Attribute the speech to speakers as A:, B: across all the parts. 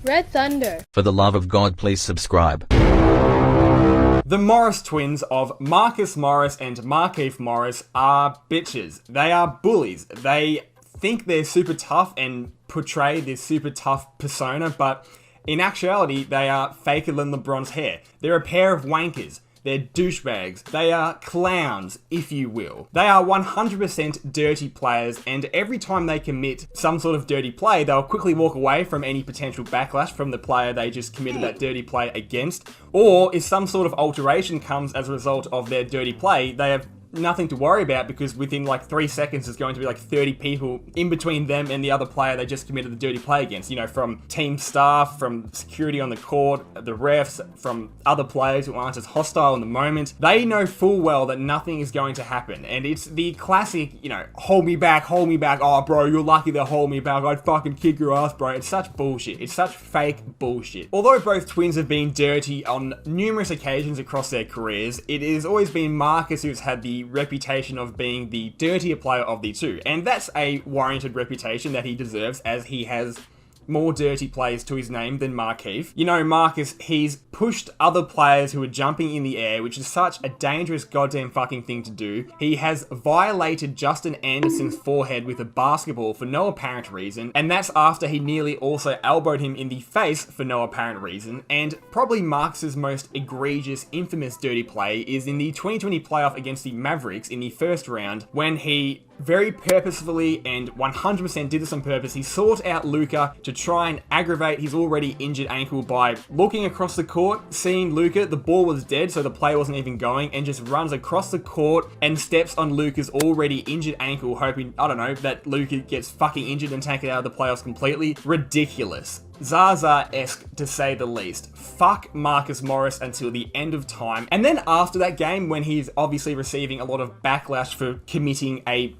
A: Red Thunder.
B: For the love of God, please subscribe.
C: The Morris twins of Markieff Morris and Markieff Morris are bitches. They are bullies. They think they're super tough and portray this super tough persona, but in actuality, they are faker than LeBron's hair. They're a pair of wankers. They're douchebags. They are clowns, if you will. They are 100% dirty players, and every time they commit some sort of dirty play, they'll quickly walk away from any potential backlash from the player they just committed that dirty play against. Or if some sort of alteration comes as a result of their dirty play, they have nothing to worry about, because within like 3 seconds there's going to be like 30 people in between them and the other player they just committed the dirty play against. You know, from team staff, from security on the court, the refs, from other players who aren't as hostile in the moment. They know full well that nothing is going to happen, and it's the classic, you know, hold me back, oh bro, you're lucky to hold me back, I'd fucking kick your ass, bro. It's such bullshit. It's such fake bullshit. Although both twins have been dirty on numerous occasions across their careers, it has always been Marcus who's had the reputation of being the dirtier player of the two, and that's a warranted reputation that he deserves, as he has more dirty plays to his name than Markieff. You know, Marcus, he's pushed other players who are jumping in the air, which is such a dangerous goddamn fucking thing to do. He has violated Justin Anderson's forehead with a basketball for no apparent reason, and that's after he nearly also elbowed him in the face for no apparent reason. And probably Marcus's most egregious, infamous dirty play is in the 2020 playoff against the Mavericks in the first round, when he very purposefully and 100% did this on purpose. He sought out Luka to try and aggravate his already injured ankle by looking across the court, seeing Luka, the ball was dead, so the play wasn't even going, and just runs across the court and steps on Luka's already injured ankle, hoping, I don't know, that Luka gets fucking injured and taken out of the playoffs completely. Ridiculous. Zaza-esque, to say the least. Fuck Markieff Morris until the end of time. And then after that game, when he's obviously receiving a lot of backlash for committing a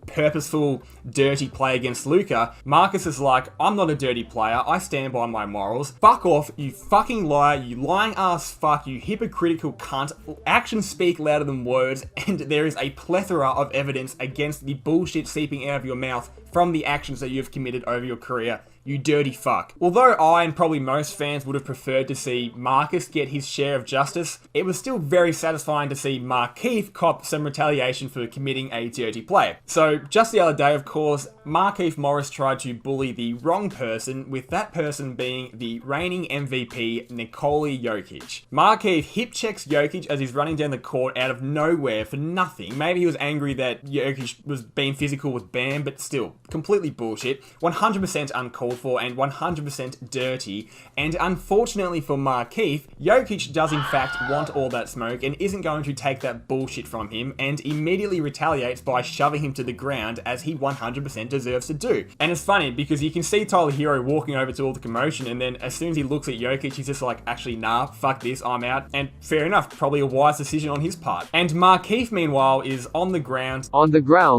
C: purposeful dirty play against Luka, Marcus is like, I'm not a dirty player, I stand by my morals. Fuck off, you fucking liar, you lying ass fuck, you hypocritical cunt. Actions speak louder than words, and there is a plethora of evidence against the bullshit seeping out of your mouth from the actions that you've committed over your career. You dirty fuck. Although I and probably most fans would have preferred to see Marcus get his share of justice, it was still very satisfying to see Markieff cop some retaliation for committing a dirty play. So just the other day, of course, Markieff Morris tried to bully the wrong person, with that person being the reigning MVP, Nikola Jokic. Markieff hip checks Jokic as he's running down the court out of nowhere for nothing. Maybe he was angry that Jokic was being physical with Bam, but still, completely bullshit. 100% uncalled for and 100% dirty. And unfortunately for Markieff, Jokic does in fact want all that smoke and isn't going to take that bullshit from him, and immediately retaliates by shoving him to the ground, as he 100% deserves to do. And it's funny because you can see Tyler Hero walking over to all the commotion, and then as soon as he looks at Jokic, he's just like, actually nah, fuck this, I'm out. And fair enough, probably a wise decision on his part. And Markieff, meanwhile, is on the ground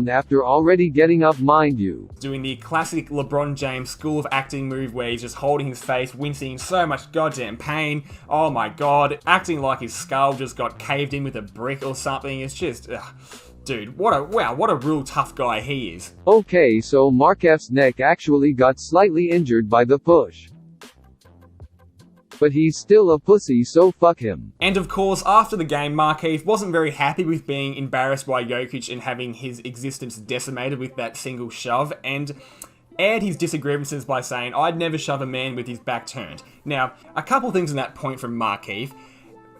D: after already getting up, mind you,
C: doing the classic LeBron James School of Acting move, where he's just holding his face, wincing in so much goddamn pain. Oh my god, acting like his skull just got caved in with a brick or something. It's just, dude, what a real tough guy he is.
D: Okay, so Markieff's neck actually got slightly injured by the push, but he's still a pussy, so fuck him.
C: And of course, after the game, Markieff wasn't very happy with being embarrassed by Jokic and having his existence decimated with that single shove, and aired his disagreements by saying, I'd never shove a man with his back turned. Now, a couple things on that point from Markieff.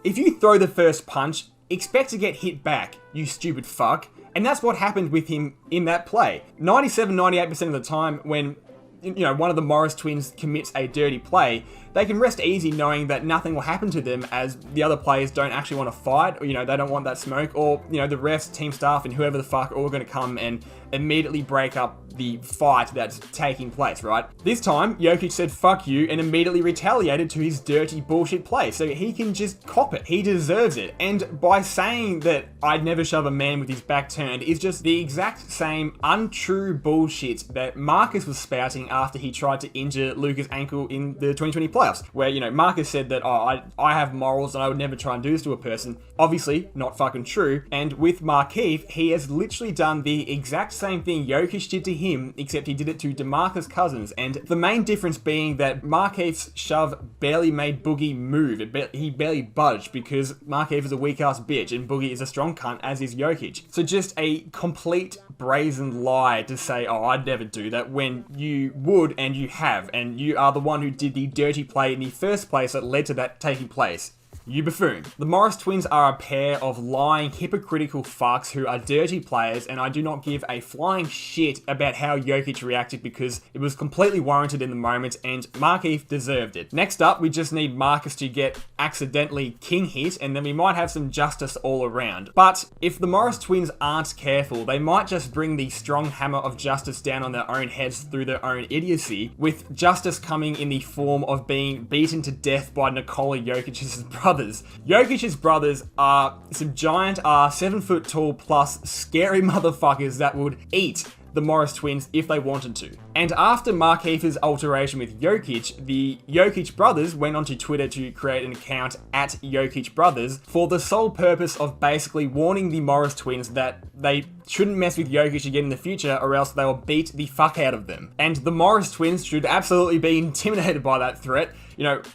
C: If you throw the first punch, expect to get hit back, you stupid fuck. And that's what happened with him in that play. 97-98% of the time when, you know, one of the Morris twins commits a dirty play, they can rest easy knowing that nothing will happen to them, as the other players don't actually want to fight, or, you know, they don't want that smoke, or, you know, the refs, team staff, and whoever the fuck are all going to come and immediately break up the fight that's taking place, right? This time, Jokic said fuck you and immediately retaliated to his dirty bullshit play, so he can just cop it. He deserves it. And by saying that I'd never shove a man with his back turned is just the exact same untrue bullshit that Marcus was spouting after he tried to injure Luka's ankle in the 2020 playoffs. playoffs, where, Marcus said that, I have morals and I would never try and do this to a person. Obviously, not fucking true. And with Markieff, he has literally done the exact same thing Jokic did to him, except he did it to DeMarcus Cousins. And the main difference being that Markieff's shove barely made Boogie move. He barely budged because Markieff is a weak-ass bitch and Boogie is a strong cunt, as is Jokic. So just a complete brazen lie to say, I'd never do that, when you would and you have, and you are the one who did the dirty play in the first place that led to that taking place. You buffoon. The Morris twins are a pair of lying, hypocritical fucks who are dirty players, and I do not give a flying shit about how Jokic reacted because it was completely warranted in the moment, and Markieff deserved it. Next up, we just need Marcus to get accidentally king hit, and then we might have some justice all around. But if the Morris twins aren't careful, they might just bring the strong hammer of justice down on their own heads through their own idiocy, with justice coming in the form of being beaten to death by Nikola Jokic's brothers. Jokic's brothers are some giant 7 foot tall plus scary motherfuckers that would eat the Morris twins if they wanted to. And after Markieff's alteration with Jokic, the Jokic Brothers went onto Twitter to create an account at Jokic Brothers for the sole purpose of basically warning the Morris twins that they shouldn't mess with Jokic again in the future or else they will beat the fuck out of them. And the Morris twins should absolutely be intimidated by that threat.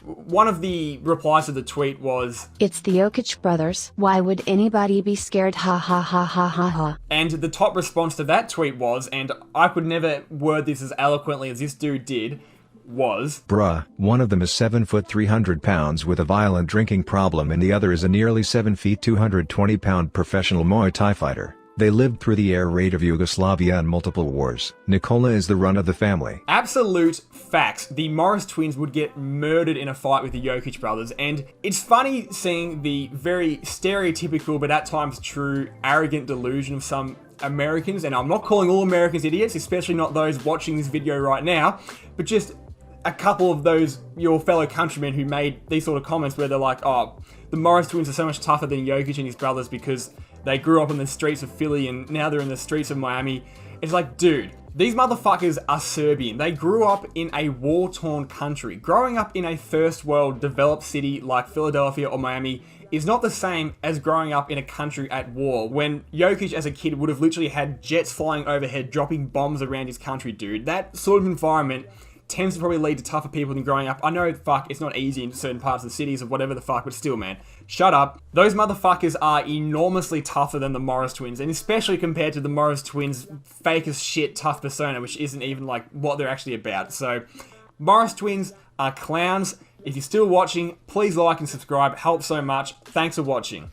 C: One of the replies to the tweet was,
A: "It's the Jokic Brothers. Why would anybody be scared? Ha ha ha ha ha ha."
C: And the top response to that tweet was, and I could never word this as eloquently as this dude did, was,
E: "Bruh, one of them is 7 foot 300 pounds with a violent drinking problem and the other is a nearly 7 feet 220 pound professional Muay Thai fighter. They lived through the air raid of Yugoslavia and multiple wars. Nikola is the run of the family."
C: Absolute facts. The Morris twins would get murdered in a fight with the Jokic brothers, and it's funny seeing the very stereotypical but at times true arrogant delusion of some Americans, and I'm not calling all Americans idiots, especially not those watching this video right now, but just a couple of those, your fellow countrymen who made these sort of comments where they're like, the Morris twins are so much tougher than Jokic and his brothers because they grew up in the streets of Philly and now they're in the streets of Miami. It's like, dude, these motherfuckers are Serbian. They grew up in a war-torn country. Growing up in a first world developed city like Philadelphia or Miami is not the same as growing up in a country at war, when Jokic as a kid would have literally had jets flying overhead dropping bombs around his country, dude. That sort of environment tends to probably lead to tougher people than growing up. I know, it's not easy in certain parts of the cities or whatever the fuck, but still, man, shut up. Those motherfuckers are enormously tougher than the Morris twins, and especially compared to the Morris twins' fake as shit tough persona, which isn't even like what they're actually about. So, Morris twins are clowns. If you're still watching, please like and subscribe. It helps so much. Thanks for watching.